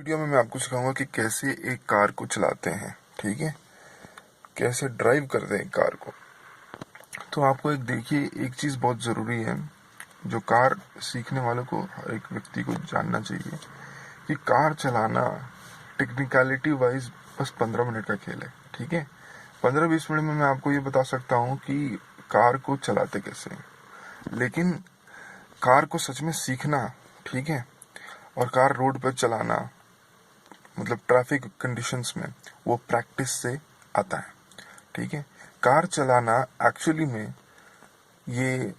Video में मैं आपको सिखाऊंगा कि कैसे एक कार को चलाते हैं, ठीक है, कैसे ड्राइव करते हैं कार को। तो आपको एक चीज़ बहुत ज़रूरी है जो कार सीखने वालों को, हर एक व्यक्ति को जानना चाहिए कि कार चलाना टेक्निकलिटी वाइज बस 15 मिनट का खेल है, ठीक है। 15-20 मिनट में मैं आपको ये बता सकता हूँ कि कार को चलाते कैसे हैं, लेकिन कार को सच में सीखना, ठीक है, और कार रोड पर चलाना मतलब ट्रैफिक कंडीशंस में, वो प्रैक्टिस से आता है, ठीक है। कार चलाना एक्चुअली में ये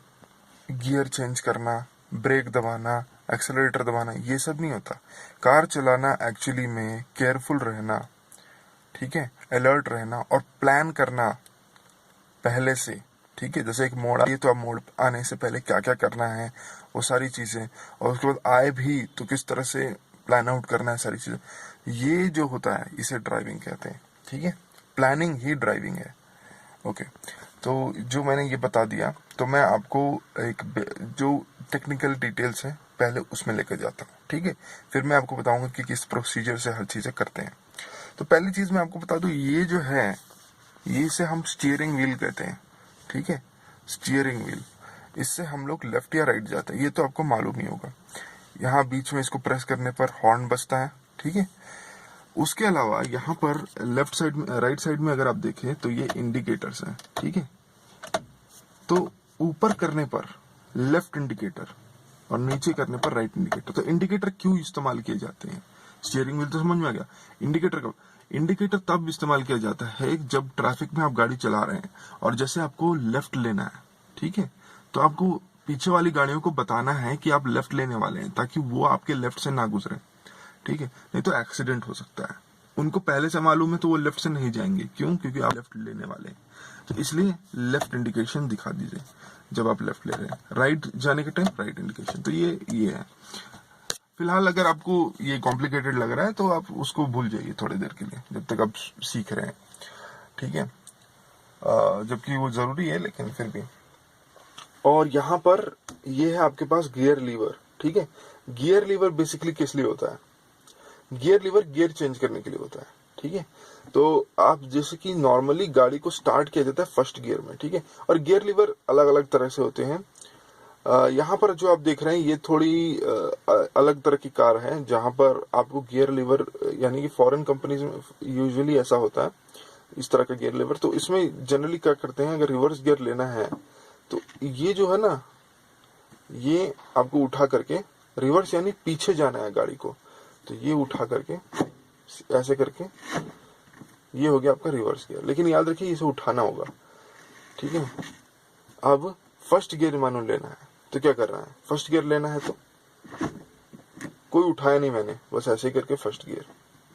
गियर चेंज करना, ब्रेक दबाना, एक्सेलरेटर दबाना, ये सब नहीं होता। कार चलाना एक्चुअली में केयरफुल रहना, ठीक है, अलर्ट रहना और प्लान करना पहले से, ठीक है। जैसे एक मोड़ आए तो आप मोड़ आने से पहले क्या क्या करना है, वो सारी चीज़ें, और उसके बाद आए भी तो किस तरह से प्लान आउट करना है, सारी चीज़ें। ये जो होता है इसे ड्राइविंग कहते हैं, ठीक है। प्लानिंग ही ड्राइविंग है, ओके। तो जो मैंने ये बता दिया, तो मैं आपको एक जो टेक्निकल डिटेल्स है पहले उसमें लेकर जाता हूँ, ठीक है। फिर मैं आपको बताऊंगा कि किस प्रोसीजर से हर चीज़ें करते हैं। तो पहली चीज़ मैं आपको बता दूँ, ये जो है ये इसे हम स्टीयरिंग व्हील कहते हैं, ठीक है, स्टीयरिंग व्हील। इससे हम लोग लेफ्ट या राइट जाते हैं, ये तो आपको मालूम ही होगा। यहाँ बीच में इसको प्रेस करने पर हॉर्न बजता है, ठीक है। उसके अलावा यहाँ पर लेफ्ट साइड में, राइट साइड में अगर आप देखें तो ये इंडिकेटर्स हैं, ठीक है। तो ऊपर करने पर लेफ्ट इंडिकेटर और नीचे करने पर राइट इंडिकेटर। तो इंडिकेटर क्यों इस्तेमाल किए जाते हैं? स्टीयरिंग व्हील तो समझ में आ गया। इंडिकेटर तब इस्तेमाल किया जाता है जब ट्रैफिक में आप गाड़ी चला रहे हैं और जैसे आपको लेफ्ट लेना है, ठीक है, तो आपको पीछे वाली गाड़ियों को बताना है कि आप लेफ्ट लेने वाले हैं, ताकि वो आपके लेफ्ट से ना गुजरे, ठीक है। नहीं तो एक्सीडेंट हो सकता है। उनको पहले से मालूम है तो वो लेफ्ट से नहीं जाएंगे, क्यों? क्योंकि आप लेफ्ट लेने वाले हैं। तो इसलिए लेफ्ट इंडिकेशन दिखा दीजिए जब आप लेफ्ट ले रहे हैं। राइट जाने के टाइम राइट इंडिकेशन। तो ये है। फिलहाल अगर आपको ये कॉम्प्लिकेटेड लग रहा है तो आप उसको भूल जाइए थोड़ी देर के लिए, जब तक आप सीख रहे हैं, ठीक है। जबकि वो जरूरी है, लेकिन फिर भी। और यहाँ पर ये है आपके पास गियर लीवर, ठीक है। गियर लीवर बेसिकली किस लिए होता है? गियर लीवर गियर चेंज करने के लिए होता है, ठीक है। तो आप जैसे कि नॉर्मली गाड़ी को स्टार्ट किया जाता है फर्स्ट गियर में, ठीक है। और गियर लीवर अलग अलग तरह से होते हैं। यहाँ पर जो आप देख रहे हैं ये थोड़ी अलग तरह की कार है, जहां पर आपको गियर लीवर, यानी कि फॉरेन कंपनीज में यूजुअली ऐसा होता है, इस तरह का गियर लीवर। तो इसमें जनरली क्या करते हैं, अगर रिवर्स गियर लेना है तो ये जो है ना, ये आपको उठा करके रिवर्स, यानी पीछे जाना है गाड़ी को, तो ये उठा करके ऐसे करके ये हो गया आपका रिवर्स गियर। लेकिन याद रखिए इसे उठाना होगा, ठीक है। अब फर्स्ट गियर मानो लेना है तो क्या कर रहा है, फर्स्ट गियर लेना है तो कोई उठाया नहीं मैंने, बस ऐसे करके फर्स्ट गियर।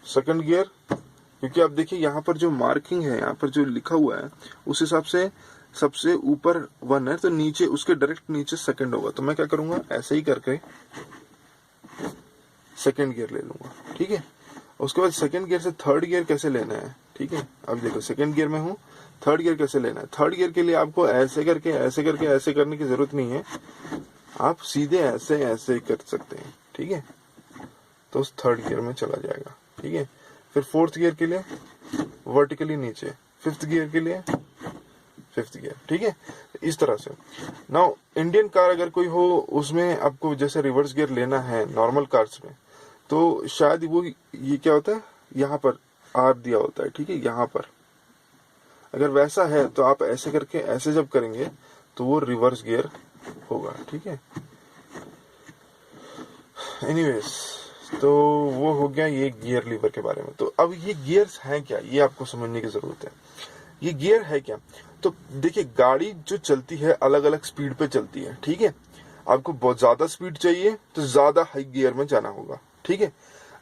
सेकंड गियर, क्योंकि आप देखिए यहाँ पर जो मार्किंग है, यहाँ पर जो लिखा हुआ है उस हिसाब से सबसे ऊपर 1 है, तो नीचे उसके डायरेक्ट नीचे सेकंड होगा। तो मैं क्या करूंगा, ऐसे ही करके सेकंड गियर ले लूंगा, ठीक है। उसके बाद सेकंड गियर से थर्ड गियर कैसे लेना है, ठीक है। अब देखो सेकंड गियर में हूँ, थर्ड गियर कैसे लेना है। थर्ड गियर के लिए आपको ऐसे करके ऐसे करने की जरूरत नहीं है, आप सीधे ऐसे कर सकते हैं, ठीक है। तो उस थर्ड गियर में चला जाएगा, ठीक है। फिर फोर्थ गियर के लिए वर्टिकली नीचे, फिफ्थ गियर के लिए फिफ्थ गियर, ठीक है। इस तरह से। नाउ इंडियन कार अगर कोई हो, उसमें आपको जैसे रिवर्स गियर लेना है नॉर्मल कार्स में, तो शायद वो ये क्या होता है, यहाँ पर आर दिया होता है, ठीक है। यहाँ पर अगर वैसा है तो आप ऐसे करके ऐसे जब करेंगे तो वो रिवर्स गियर होगा, ठीक है। एनीवेज, तो वो हो गया ये गियर लीवर के बारे में। तो अब ये गियर्स हैं क्या, ये आपको समझने की जरूरत है। ये गियर है क्या? तो देखिए, गाड़ी जो चलती है अलग अलग स्पीड पे चलती है, ठीक है। आपको बहुत ज्यादा स्पीड चाहिए तो ज्यादा हाई गियर में जाना होगा, ठीक है।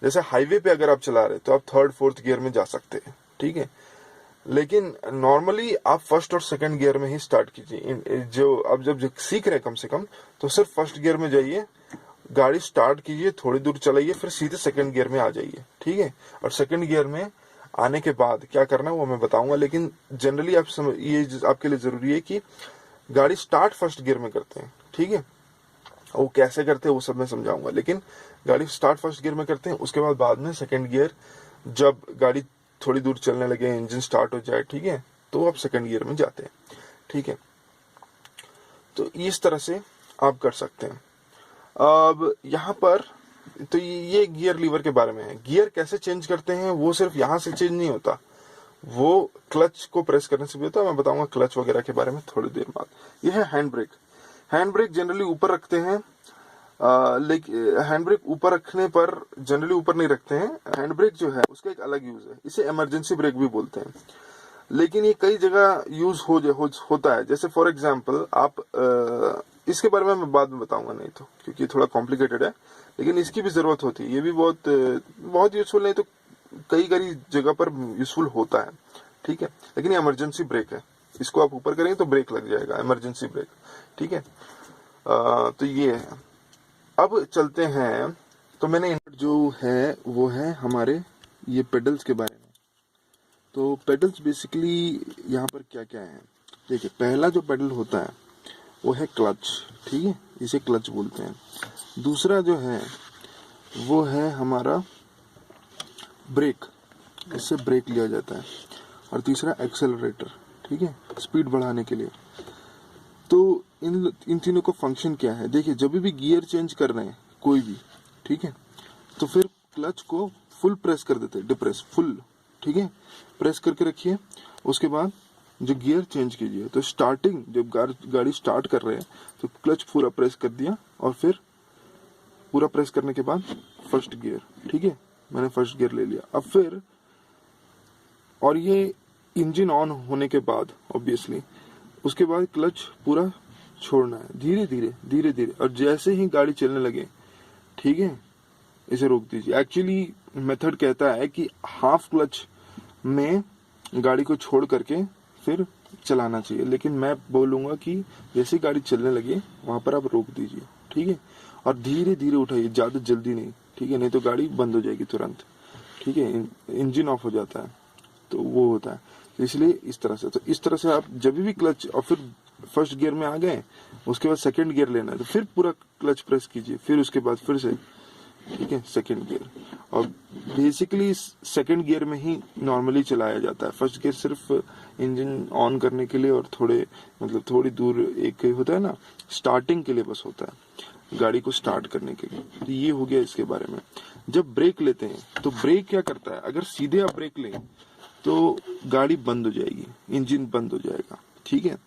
जैसे हाईवे पे अगर आप चला रहे तो आप थर्ड फोर्थ गियर में जा सकते हैं, ठीक है। लेकिन नॉर्मली आप फर्स्ट और सेकंड गियर में ही स्टार्ट कीजिए। जो अब जब सीख रहे हैं कम से कम, तो सिर्फ फर्स्ट गियर में जाइए, गाड़ी स्टार्ट कीजिए, थोड़ी दूर चलाइए, फिर सीधे सेकंड गियर में आ जाइए, ठीक है। और सेकंड गियर में आने के बाद क्या करना है वो मैं बताऊंगा, लेकिन जनरली आप ये आपके लिए जरूरी है कि गाड़ी स्टार्ट फर्स्ट गियर में करते हैं, ठीक है। वो कैसे करते हैं वो सब मैं समझाऊंगा, लेकिन गाड़ी स्टार्ट फर्स्ट गियर में करते हैं, उसके बाद में सेकंड गियर, जब गाड़ी थोड़ी दूर चलने लगे, इंजन स्टार्ट हो जाए, ठीक है, तो आप सेकंड गियर में जाते हैं, ठीक है। तो इस तरह से आप कर सकते हैं। अब यहाँ पर तो ये गियर लीवर के बारे में है। गियर कैसे चेंज करते हैं वो सिर्फ यहाँ से चेंज नहीं होता, वो क्लच को प्रेस करने से भी होता है। मैं बताऊंगा क्लच वगैरह के बारे में थोड़ी देर बाद। ये है hand brake. Hand brake generally ऊपर रखते हैं, लेकिन हैंड ब्रेक ऊपर रखने पर जनरली ऊपर नहीं रखते हैं। हैंड ब्रेक जो है उसका एक अलग यूज है, इसे इमरजेंसी ब्रेक भी बोलते हैं, लेकिन ये कई जगह यूज होता है। जैसे फॉर एग्जांपल आप इसके बारे में मैं बाद में बताऊंगा, नहीं तो क्योंकि थोड़ा कॉम्प्लिकेटेड है, लेकिन इसकी भी जरूरत होती है। ये भी बहुत यूजफुल नहीं तो कई जगह पर यूजफुल होता है, ठीक है, लेकिन ये इमरजेंसी ब्रेक है। इसको आप ऊपर करेंगे तो ब्रेक लग जाएगा, इमरजेंसी ब्रेक, ठीक है। तो ये है। अब चलते हैं, तो मैंने जो है वो है हमारे ये पेडल्स के बारे में। तो पेडल्स बेसिकली यहाँ पर क्या क्या है, देखिए पहला जो पेडल होता है वो है क्लच, ठीक है, इसे क्लच बोलते हैं। दूसरा जो है वो है हमारा ब्रेक, इससे ब्रेक लिया जाता है। और तीसरा एक्सेलरेटर, ठीक है, स्पीड बढ़ाने के लिए। तो इन तीनों का फंक्शन क्या है, देखिए जब भी गियर चेंज कर रहे हैं कोई भी, ठीक है, तो फिर क्लच को फुल प्रेस कर देते हैं, डिप्रेस फुल, ठीक है, प्रेस करके रखिए। उसके बाद जो गियर चेंज कीजिए, तो स्टार्टिंग जब गाड़ी स्टार्ट कर रहे हैं तो क्लच पूरा प्रेस कर दिया, और फिर पूरा प्रेस करने के बाद फर्स्ट गियर, ठीक है, मैंने फर्स्ट गियर ले लिया। अब फिर, और ये इंजन ऑन होने के बाद ऑब्वियसली, उसके बाद क्लच पूरा छोड़ना है, धीरे धीरे धीरे धीरे, और जैसे ही गाड़ी चलने लगे, ठीक है, इसे रोक दीजिए। एक्चुअली मेथड कहता है कि हाफ क्लच में गाड़ी को छोड़ करके फिर चलाना चाहिए, लेकिन मैं बोलूंगा कि जैसे गाड़ी चलने लगे वहां पर आप रोक दीजिए, ठीक है, और धीरे धीरे उठाइए, ज्यादा जल्दी नहीं, ठीक है, नहीं तो गाड़ी बंद हो जाएगी तुरंत, ठीक है, इंजन ऑफ हो जाता है, तो वो होता है। तो इसलिए इस तरह से, तो इस तरह से आप जब भी क्लच, और फिर फर्स्ट गियर में आ गए, उसके बाद सेकंड गियर लेना है तो फिर पूरा क्लच प्रेस कीजिए, फिर उसके बाद फिर से, ठीक है, सेकंड गियर। और बेसिकली सेकंड गियर में ही नॉर्मली चलाया जाता है। फर्स्ट गियर सिर्फ इंजन ऑन करने के लिए और थोड़ी दूर एक होता है ना, स्टार्टिंग के लिए बस होता है, गाड़ी को स्टार्ट करने के लिए। तो ये हो गया इसके बारे में। जब ब्रेक लेते हैं तो ब्रेक क्या करता है, अगर सीधे आप ब्रेक लें तो गाड़ी बंद हो जाएगी, इंजन बंद हो जाएगा, ठीक है।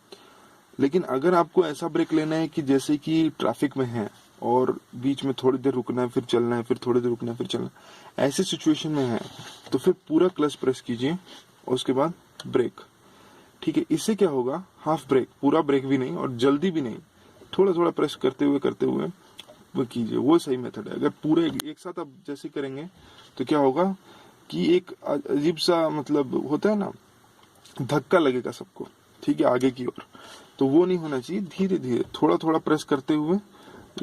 लेकिन अगर आपको ऐसा ब्रेक लेना है कि जैसे कि ट्रैफिक में है और बीच में थोड़ी देर रुकना है, फिर चलना है, फिर थोड़ी देर रुकना है, फिर चलना है, ऐसे सिचुएशन में है, तो फिर पूरा क्लच प्रेस कीजिए और उसके बाद ब्रेक, ठीक है। इससे क्या होगा, हाफ ब्रेक, पूरा ब्रेक भी नहीं और जल्दी भी नहीं, थोड़ा थोड़ा प्रेस करते हुए वो कीजिए, वो सही मेथड है। अगर पूरे एक साथ आप जैसे करेंगे तो क्या होगा कि एक अजीब सा मतलब होता है ना, धक्का लगेगा सबको, ठीक है, आगे की ओर, तो वो नहीं होना चाहिए। धीरे धीरे थोड़ा थोड़ा प्रेस करते हुए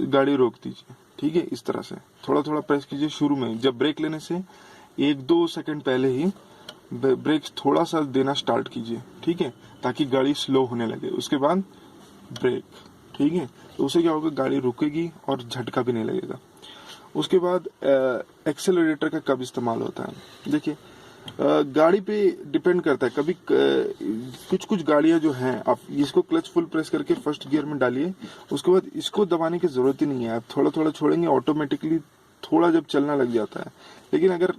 गाड़ी रोक दीजिए, ठीक है, इस तरह से थोड़ा थोड़ा प्रेस कीजिए। शुरू में जब ब्रेक लेने से 1-2 सेकंड पहले ही ब्रेक थोड़ा सा देना स्टार्ट कीजिए, ठीक है, ताकि गाड़ी स्लो होने लगे। उसके बाद ब्रेक, ठीक है, तो उससे क्या होगा, गाड़ी रुकेगी और झटका भी नहीं लगेगा। उसके बाद एक्सेलरेटर का कब इस्तेमाल होता है, देखिए गाड़ी पे डिपेंड करता है। कभी कुछ गाड़ियां जो हैं, आप इसको क्लच फुल प्रेस करके फर्स्ट गियर में डालिए, उसके बाद इसको दबाने की जरूरत ही नहीं है, आप थोड़ा थोड़ा छोड़ेंगे, ऑटोमेटिकली थोड़ा जब चलना लग जाता है। लेकिन अगर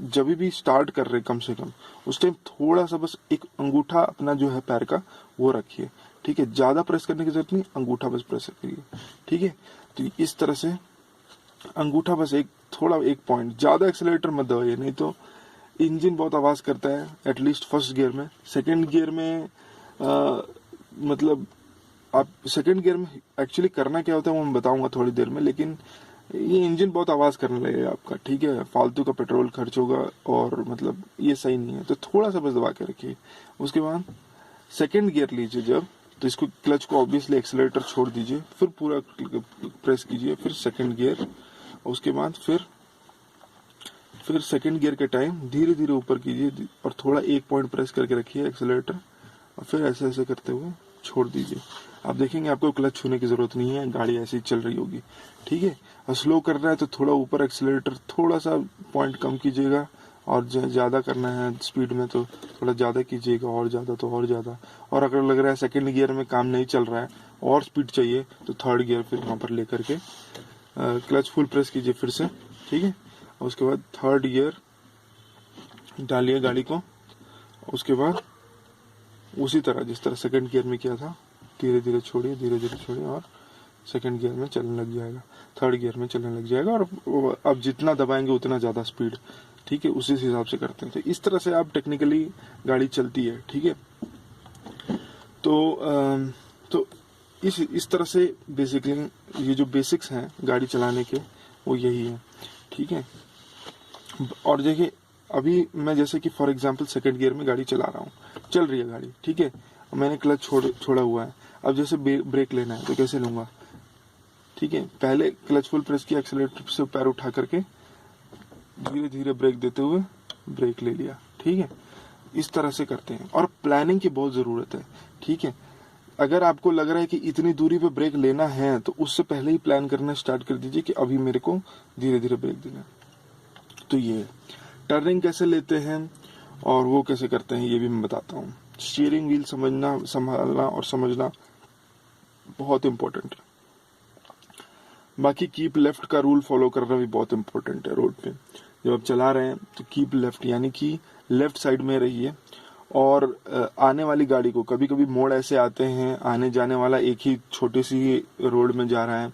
जब भी स्टार्ट कर रहे कम से कम उस टाइम थोड़ा सा बस एक अंगूठा अपना जो है पैर का वो रखिए, ठीक है, ज्यादा प्रेस करने की जरूरत नहीं, अंगूठा बस प्रेस करिए, ठीक है। तो इस तरह से अंगूठा बस एक पॉइंट, ज्यादा एक्सेलरेटर मत दबाइए, नहीं तो इंजन बहुत आवाज करता है, एटलीस्ट फर्स्ट गियर में। सेकंड गियर में मतलब आप सेकंड गियर में एक्चुअली करना क्या होता है वो मैं बताऊंगा थोड़ी देर में, लेकिन ये इंजन बहुत आवाज करने लगेगा आपका, ठीक है, फालतू का पेट्रोल खर्च होगा और मतलब ये सही नहीं है, तो थोड़ा सा बस दबा के रखिए। उसके बाद सेकंड गियर लीजिए जब, तो इसको क्लच को ऑब्वियसली एक्सेलरेटर छोड़ दीजिए, फिर पूरा प्रेस कीजिए, फिर सेकंड गियर, उसके बाद फिर सेकंड गियर के टाइम धीरे धीरे ऊपर कीजिए और थोड़ा एक पॉइंट प्रेस करके रखिए एक्सेलरेटर, और फिर ऐसे ऐसे करते हुए छोड़ दीजिए। आप देखेंगे आपको क्लच छूने की जरूरत नहीं है, गाड़ी ऐसी चल रही होगी, ठीक है। और स्लो कर रहा है तो थोड़ा ऊपर एक्सीलरेटर थोड़ा सा पॉइंट कम कीजिएगा, और ज़्यादा करना है स्पीड में तो थोड़ा ज़्यादा कीजिएगा, और ज़्यादा तो और ज़्यादा। और अगर लग रहा है सेकंड गियर में काम नहीं चल रहा है और स्पीड चाहिए तो थर्ड गियर फिर वहाँ पर लेकर के क्लच फुल प्रेस कीजिए फिर से, ठीक है। और उसके बाद थर्ड गियर डालिए गाड़ी को, उसके बाद उसी तरह जिस तरह सेकंड गियर में किया था धीरे धीरे छोड़िए और सेकंड गियर में चलने लग जाएगा, थर्ड गियर में चलने लग जाएगा। और अब जितना दबाएंगे उतना ज़्यादा स्पीड, ठीक है, उसी हिसाब से करते हैं। तो इस तरह से आप टेक्निकली गाड़ी चलती है, ठीक है। तो इस तरह से बेसिकली ये जो बेसिक्स हैं गाड़ी चलाने के वो यही है, ठीक है। और देखिए अभी मैं जैसे कि फॉर एग्जांपल सेकंड गियर में गाड़ी चला रहा हूँ, चल रही है गाड़ी, ठीक है। मैंने क्लच छोड़ा हुआ है, अब जैसे ब्रेक लेना है तो कैसे लूंगा, ठीक है। पहले क्लच फुल प्रेस किया, एक्सीलरेटर से पैर उठा करके धीरे धीरे ब्रेक देते हुए ब्रेक ले लिया, ठीक है। इस तरह से करते हैं और प्लानिंग की बहुत ज़रूरत है, ठीक है। अगर आपको लग रहा है कि इतनी दूरी पे ब्रेक लेना है तो उससे पहले ही प्लान करना स्टार्ट कर दीजिए कि अभी मेरे को धीरे धीरे ब्रेक देना है। तो ये टर्निंग कैसे लेते हैं और वो कैसे करते हैं ये भी मैं बताता हूँ। स्टीयरिंग व्हील समझना, संभालना और समझना बहुत इम्पोर्टेंट है। बाकी कीप लेफ्ट का रूल फॉलो करना भी बहुत इम्पोर्टेंट है। रोड पे जब आप चला रहे हैं तो कीप लेफ्ट यानी कि लेफ्ट साइड में रहिए। और आने वाली गाड़ी को, कभी कभी मोड़ ऐसे आते हैं आने जाने वाला एक ही छोटी सी रोड में जा रहा है,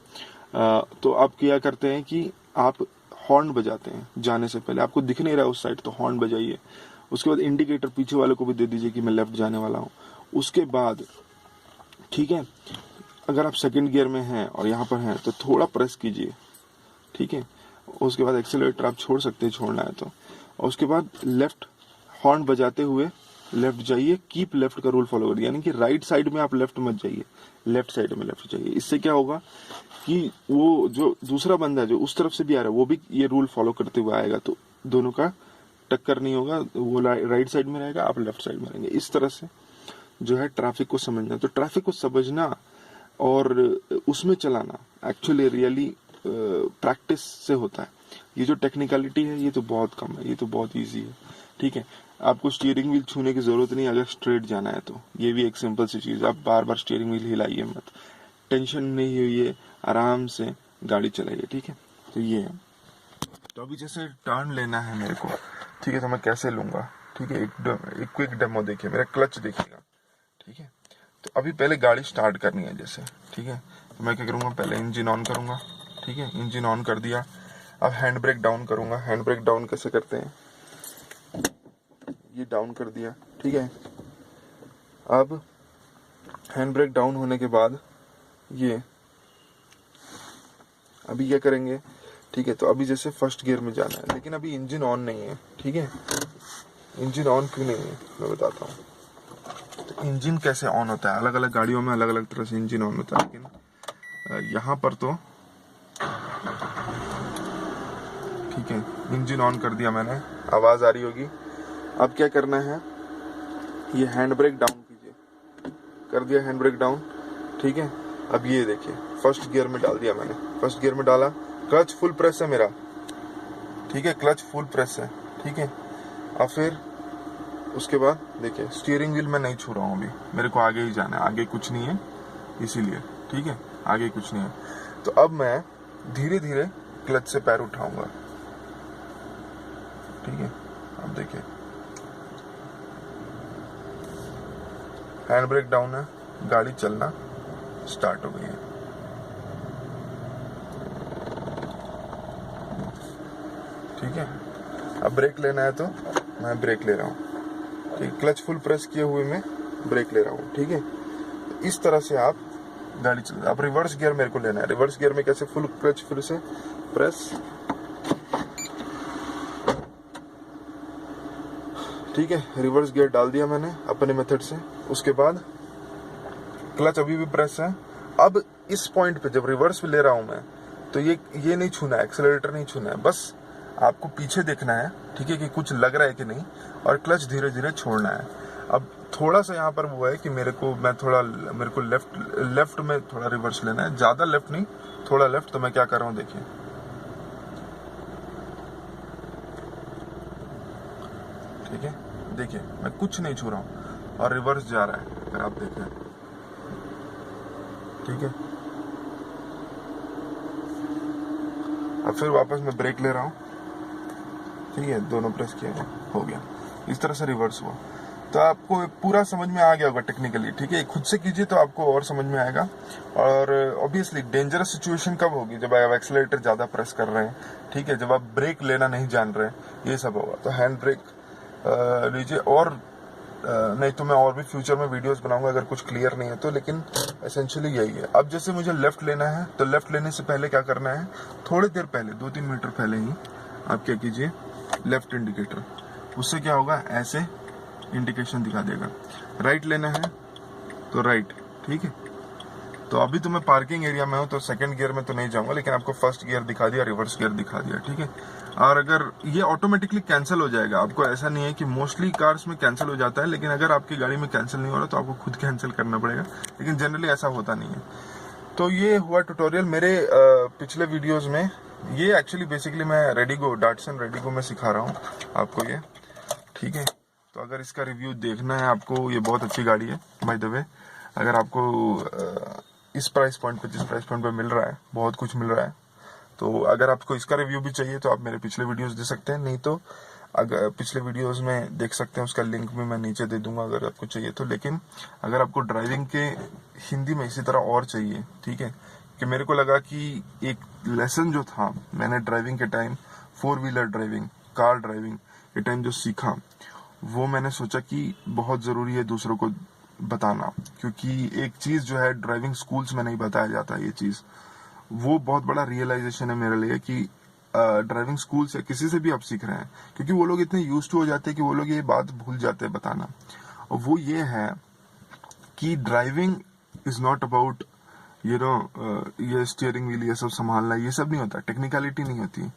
तो आप क्या करते हैं कि आप हॉर्न बजाते हैं जाने से पहले। आपको दिख नहीं रहा उस साइड तो हॉर्न बजाइए। उसके बाद इंडिकेटर पीछे वाले को भी दे दीजिए कि मैं लेफ्ट जाने वाला हूँ। उसके बाद ठीक है, अगर आप सेकंड गियर में हैं और यहाँ पर हैं तो थोड़ा प्रेस कीजिए, ठीक है। उसके बाद एक्सीलरेटर आप छोड़ सकते हैं छोड़ना है तो। और उसके बाद लेफ्ट हॉर्न बजाते हुए लेफ्ट जाइए। कीप लेफ्ट का रूल फॉलो करिए, यानी कि राइट साइड में आप लेफ्ट मत जाइए, लेफ्ट साइड में लेफ्ट जाइए। इससे क्या होगा कि वो जो दूसरा बंदा जो उस तरफ से भी आ रहा है वो भी ये रूल फॉलो करते हुए आएगा, तो दोनों का टक्कर नहीं होगा। वो राइट साइड में रहेगा, आप लेफ्ट साइड में रहेंगे। इस तरह से जो है ट्रैफिक को समझना। तो ट्रैफिक को समझना और उसमें चलाना एक्चुअली रियली प्रैक्टिस से होता है। ये जो टेक्निकलिटी है ये तो बहुत कम है, ये तो बहुत इजी है, ठीक है। आपको स्टीयरिंग व्हील छूने की जरूरत नहीं अगर स्ट्रेट जाना है तो। ये भी एक सिंपल सी चीज, आप बार बार स्टीयरिंग व्हील हिलाइए मत, टेंशन नहीं हुई है, आराम से गाड़ी चलाइए, ठीक है। तो ये है। तो अभी जैसे टर्न लेना है मेरे को, ठीक है, तो मैं कैसे लूंगा, ठीक है। एक क्विक डेमो देखिए, मेरा क्लच देखिएगा, ठीक है। तो अभी पहले गाड़ी स्टार्ट करनी है जैसे, ठीक है। तो मैं क्या करूंगा, पहले इंजन ऑन करूंगा, ठीक है। इंजन ऑन कर दिया। अब हैंड ब्रेक डाउन करूंगा। हैंड ब्रेक डाउन कैसे करते हैं, ये डाउन कर दिया, ठीक है। अब हैंड ब्रेक डाउन होने के बाद ये अभी क्या करेंगे, ठीक है। तो अभी जैसे फर्स्ट गियर में जाना है, लेकिन अभी इंजन ऑन नहीं है, ठीक है। इंजन ऑन क्यों नहीं है मैं बताता हूँ। तो इंजन कैसे ऑन होता है, अलग अलग गाड़ियों में अलग अलग तरह से इंजन ऑन होता है, लेकिन यहाँ पर तो ठीक है, इंजन ऑन कर दिया मैंने, आवाज आ रही होगी। अब क्या करना है, ये हैंड ब्रेक डाउन कीजिए, कर दिया हैंड ब्रेक डाउन, ठीक है। अब ये देखिए फर्स्ट गियर में डाल दिया मैंने, फर्स्ट गियर में डाला, क्लच फुल प्रेस है मेरा, ठीक है, क्लच फुल प्रेस है, ठीक है। अब फिर उसके बाद देखिए स्टीयरिंग व्हील मैं नहीं छू रहा हूँ अभी, मेरे को आगे ही जाना है, आगे कुछ नहीं है इसीलिए, ठीक है, आगे कुछ नहीं है। तो अब मैं धीरे धीरे क्लच से पैर उठाऊंगा, ठीक है। अब देखिए हैंड ब्रेक डाउन है, गाड़ी चलना स्टार्ट हो गई है, ठीक है। अब ब्रेक लेना है तो मैं ब्रेक ले रहा हूँ, ठीक, क्लच फुल प्रेस किए हुए मैं ब्रेक ले रहा हूँ, ठीक है। तो इस तरह से आप गाड़ी चला। अब रिवर्स गियर मेरे को लेना है। रिवर्स गियर में कैसे, फुल क्लच फिर से प्रेस, ठीक है। रिवर्स गियर डाल दिया मैंने अपने मेथड से। उसके बाद क्लच अभी भी प्रेस है। अब इस पॉइंट पे जब रिवर्स ले रहा हूं मैं तो ये नहीं छूना है, एक्सेलरेटर नहीं छूना है, बस आपको पीछे देखना है, ठीक है, कि कुछ लग रहा है कि नहीं, और क्लच धीरे धीरे छोड़ना है। अब थोड़ा सा यहाँ पर वो है कि मेरे को लेफ्ट में थोड़ा रिवर्स लेना है, ज्यादा लेफ्ट नहीं, थोड़ा लेफ्ट। तो मैं क्या कर रहा हूँ देखिए, ठीक है, देखिए मैं कुछ नहीं छू रहा हूँ और रिवर्स जा रहा है, अगर आप देखें, ठीक है। अब फिर वापस मैं ब्रेक ले रहा हूँ, ठीक है, दोनों प्रेस किया, हो गया, इस तरह से रिवर्स हुआ। तो आपको पूरा समझ में आ गया होगा टेक्निकली, ठीक है। खुद से कीजिए तो आपको और समझ में आएगा। और ऑब्वियसली डेंजरस सिचुएशन कब होगी, जब आप एक्सीलरेटर ज्यादा प्रेस कर रहे हैं, ठीक है, जब आप ब्रेक लेना नहीं जान रहे हैं, ये सब होगा। तो हैंड ब्रेक लीजिए। और नहीं तो मैं और भी फ्यूचर में वीडियोस बनाऊंगा अगर कुछ क्लियर नहीं है तो, लेकिन एसेंशियली यही है। अब जैसे मुझे लेफ्ट लेना है, तो लेफ्ट लेने से पहले क्या करना है, थोड़ी देर पहले 2-3 मीटर पहले ही आप क्या कीजिए, लेफ्ट इंडिकेटर, उससे क्या होगा, ऐसे इंडिकेशन दिखा देगा। राइट लेना है तो राइट, ठीक है। तो अभी तो मैं पार्किंग एरिया में हूँ तो सेकंड गियर में तो नहीं जाऊंगा, लेकिन आपको फर्स्ट गियर दिखा दिया, रिवर्स गियर दिखा दिया, ठीक है। और अगर ये ऑटोमेटिकली कैंसिल हो जाएगा, आपको ऐसा नहीं है कि मोस्टली कार्स में कैंसिल हो जाता है, लेकिन अगर आपकी गाड़ी में कैंसिल नहीं हो रहा तो आपको खुद कैंसिल करना पड़ेगा, लेकिन जनरली ऐसा होता नहीं है। तो ये हुआ ट्यूटोरियल मेरे पिछले वीडियोज में। ये एक्चुअली बेसिकली मैं रेडिगो, डाटसन रेडिगो में सिखा रहा हूँ आपको ये, ठीक है। तो अगर इसका रिव्यू देखना है आपको, ये बहुत अच्छी गाड़ी है बाय द वे। अगर आपको इस प्राइस पॉइंट पे, जिस प्राइस पॉइंट पे मिल रहा है, बहुत कुछ मिल रहा है, तो अगर आपको इसका रिव्यू भी चाहिए तो आप मेरे पिछले वीडियोस दे सकते हैं, नहीं तो अगर पिछले वीडियोस में देख सकते हैं, उसका लिंक भी मैं नीचे दे दूंगा अगर आपको चाहिए तो। लेकिन अगर आपको ड्राइविंग के हिंदी में इसी तरह और चाहिए, ठीक है, कि मेरे को लगा कि एक लेसन जो था मैंने ड्राइविंग के time, 4 wheeler driving, car driving के टाइम जो सीखा, वो मैंने सोचा कि बहुत जरूरी है दूसरों को बताना, क्योंकि एक चीज जो है ड्राइविंग स्कूल्स में नहीं बताया जाता, ये चीज, वो बहुत बड़ा रियलाइजेशन है मेरे लिए कि ड्राइविंग स्कूल से किसी से भी आप सीख रहे हैं, क्योंकि वो लोग इतने यूज टू हो जाते हैं कि वो लोग ये बात भूल जाते हैं बताना। और वो ये है कि ड्राइविंग इज नॉट अबाउट ये स्टीयरिंग व्हील ये सब संभालना, ये सब नहीं होता, टेक्निकलिटी नहीं होती।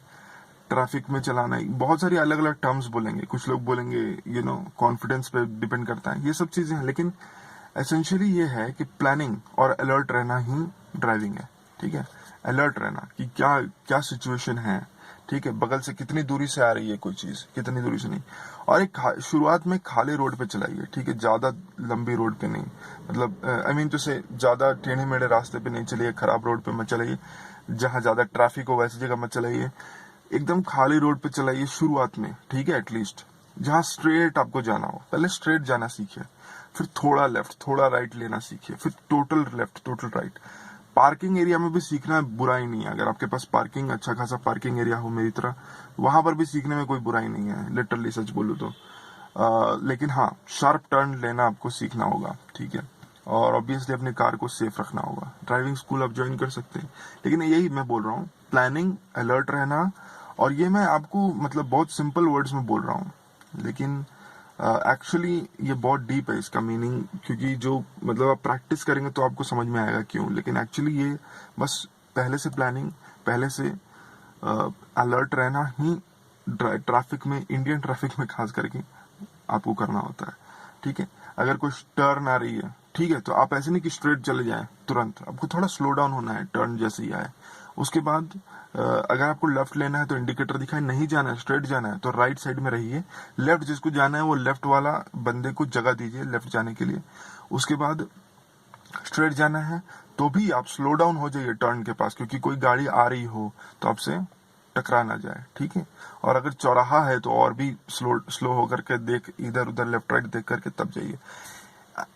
ट्रैफिक में चलाना, बहुत सारी अलग अलग टर्म्स बोलेंगे, कुछ लोग बोलेंगे कॉन्फिडेंस पे डिपेंड करता है, ये सब चीजें हैं, लेकिन एसेंशियली ये है कि प्लानिंग और अलर्ट रहना ही ड्राइविंग है, ठीक है। अलर्ट रहना कि क्या क्या सिचुएशन है, ठीक है, बगल से कितनी दूरी से आ रही है कोई चीज, कितनी दूरी से नहीं। और एक शुरुआत में खाली रोड पे चलाइए, ठीक है, ज्यादा लंबी रोड पे नहीं, मतलब आई मीन तो से ज्यादा टेढ़े मेढ़े रास्ते पे नहीं चलिए, खराब रोड पे मत चलाइए, जहां ज्यादा ट्रैफिक हो वैसी जगह मत चलाइए, एकदम खाली रोड पे चलाइए शुरुआत में, ठीक है। एटलीस्ट जहां स्ट्रेट आपको जाना हो, पहले स्ट्रेट जाना सीखिए, फिर थोड़ा लेफ्ट थोड़ा राइट लेना सीखिए, फिर total left total right. Parking area में भी सीखना बुराई नहीं है, अगर आपके पास पार्किंग, अच्छा खासा पार्किंग एरिया हो मेरी तरह, वहां पर भी सीखने में कोई बुराई नहीं है, लिटरली सच बोलूं तो। लेकिन हाँ, शार्प टर्न लेना आपको सीखना होगा, ठीक है। और ऑब्वियसली अपनी कार को सेफ रखना होगा। ड्राइविंग स्कूल आप ज्वाइन कर सकते हैं, लेकिन यही मैं बोल रहा हूँ, प्लानिंग, अलर्ट रहना। और ये मैं आपको मतलब बहुत सिंपल वर्ड्स में बोल रहा हूँ, लेकिन एक्चुअली ये बहुत डीप है इसका मीनिंग, क्योंकि जो मतलब आप प्रैक्टिस करेंगे तो आपको समझ में आएगा क्यों। लेकिन एक्चुअली ये बस पहले से प्लानिंग, पहले से अलर्ट रहना ही ट्रैफिक में, इंडियन ट्रैफिक में खास करके आपको करना होता है, ठीक है। अगर कोई टर्न आ रही है, ठीक है, तो आप ऐसे नहीं कि स्ट्रेट चले जाएं तुरंत, आपको थोड़ा स्लो डाउन होना है टर्न जैसे ही आए। उसके बाद अगर आपको लेफ्ट लेना है तो इंडिकेटर दिखाए, नहीं जाना है स्ट्रेट जाना है तो राइट साइड में रहिए, लेफ्ट जिसको जाना है वो लेफ्ट वाला बंदे को जगह दीजिए लेफ्ट जाने के लिए। उसके बाद स्ट्रेट जाना है तो भी आप स्लो डाउन हो जाइए टर्न के पास, क्योंकि कोई गाड़ी आ रही हो तो आपसे टकरा ना जाए, ठीक है। और अगर चौराहा है तो और भी स्लो होकर के देख, इधर उधर लेफ्ट राइट देख करके तब जाइए।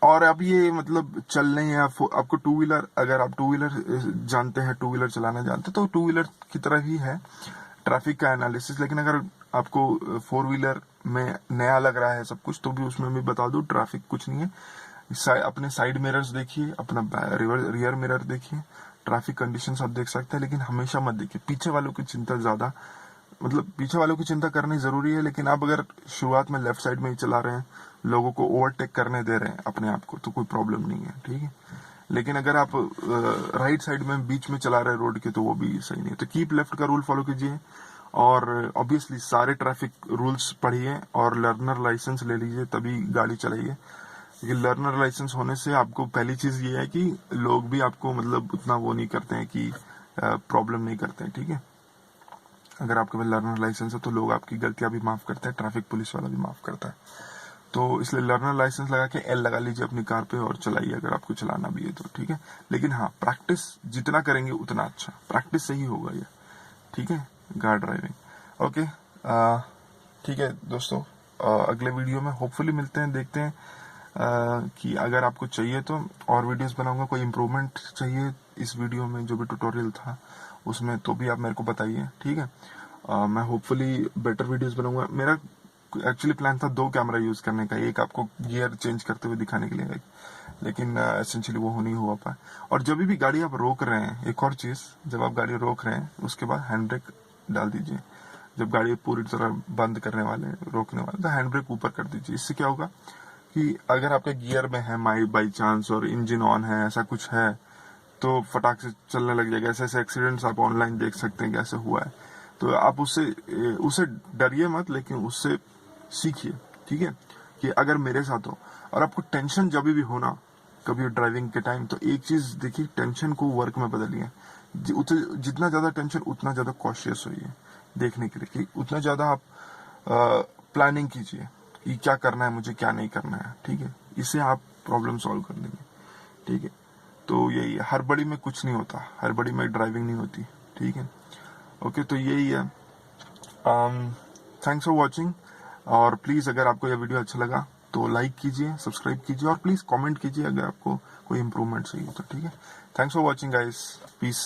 और अब ये मतलब चलने या आपको टू व्हीलर, अगर आप टू व्हीलर जानते हैं, टू व्हीलर चलाना जानते हैं, तो टू व्हीलर की तरह ही है ट्रैफिक का एनालिसिस। लेकिन अगर आपको 4 व्हीलर में नया लग रहा है सब कुछ, तो भी उसमें भी बता दूं, ट्रैफिक कुछ नहीं है। अपने साइड मिरर्स देखिए, अपना रियर मिरर देखिए, ट्रैफिक कंडीशंस आप देख सकते हैं, लेकिन हमेशा मत देखिए पीछे वालों की चिंता ज्यादा, मतलब पीछे वालों की चिंता करनी जरूरी है, लेकिन आप अगर शुरुआत में लेफ्ट साइड में ही चला रहे हैं, लोगों को ओवरटेक करने दे रहे हैं अपने आप को, तो कोई प्रॉब्लम नहीं है, ठीक है। लेकिन अगर आप राइट साइड में बीच में चला रहे हैं रोड के, तो वो भी सही नहीं है। तो कीप लेफ्ट का रूल फॉलो कीजिए, और ऑब्वियसली सारे ट्रैफिक रूल्स पढ़िए और लर्नर लाइसेंस ले लीजिए, तभी गाड़ी चलाइए। क्योंकि लर्नर लाइसेंस होने से आपको पहली चीज ये है कि लोग भी आपको मतलब उतना वो नहीं करते हैं कि प्रॉब्लम नहीं करते हैं, ठीक है। अगर आपके पास लर्नर लाइसेंस है तो लोग आपकी गलतियां भी माफ करते हैं, ट्रैफिक पुलिस वाला भी माफ करता है। तो इसलिए लर्नर लाइसेंस लगा के एल लगा लीजिए अपनी कार पे और चलाइए अगर आपको चलाना भी है तो, ठीक है। लेकिन हाँ, प्रैक्टिस जितना करेंगे उतना अच्छा, प्रैक्टिस से ही होगा ये, ठीक है, कार ड्राइविंग। ओके, ठीक है दोस्तों, अगले वीडियो में होपफुली मिलते हैं, देखते हैं कि अगर आपको चाहिए तो और वीडियोस बनाऊंगा, कोई इम्प्रूवमेंट चाहिए इस वीडियो में जो भी ट्यूटोरियल था उसमें, तो भी आप मेरे को बताइए, ठीक है। मैं होपफुली बेटर वीडियोस बनाऊंगा। मेरा एक्चुअली प्लान था 2 कैमरा यूज करने का, एक आपको गियर चेंज करते हुए दिखाने के लिए, लेकिन एसेंशियली वो नहीं हुआ पाया। और जब भी गाड़ी आप रोक रहे हैं, एक और चीज, जब आप गाड़ी रोक रहे हैं उसके बाद हैंड ब्रेक डाल दीजिए। जब गाड़ी पूरी तरह बंद करने वाले, रोकने वाले, तो हैंड ब्रेक ऊपर कर दीजिए। इससे क्या होगा कि अगर आपके गियर में है बाई चांस और इंजन ऑन है, ऐसा कुछ है, तो फटाक से चलने लग जाएगा। ऐसे ऐसे एक्सीडेंट्स आप ऑनलाइन देख सकते हैं कैसे हुआ है। तो आप उससे डरिए मत, लेकिन उससे सीखिए, ठीक है। कि अगर मेरे साथ हो और आपको टेंशन जब भी हो ना कभी ड्राइविंग के टाइम, तो एक चीज देखिए, टेंशन को वर्क में बदलिए। जितना ज्यादा टेंशन उतना ज्यादा कॉशियस होइए देखने के लिए, कि उतना ज्यादा आप प्लानिंग कीजिए कि क्या करना है मुझे, क्या नहीं करना है, ठीक है। इससे आप प्रॉब्लम सॉल्व कर लेंगे, ठीक है। तो यही है, हड़बड़ी में कुछ नहीं होता, हड़बड़ी में ड्राइविंग नहीं होती, ठीक है। ओके, तो यही है। Thanks for watching. और प्लीज अगर आपको यह वीडियो अच्छा लगा तो लाइक कीजिए, सब्सक्राइब कीजिए और प्लीज कमेंट कीजिए अगर आपको कोई इंप्रूवमेंट चाहिए तो, ठीक है। Thanks for watching guys, piece.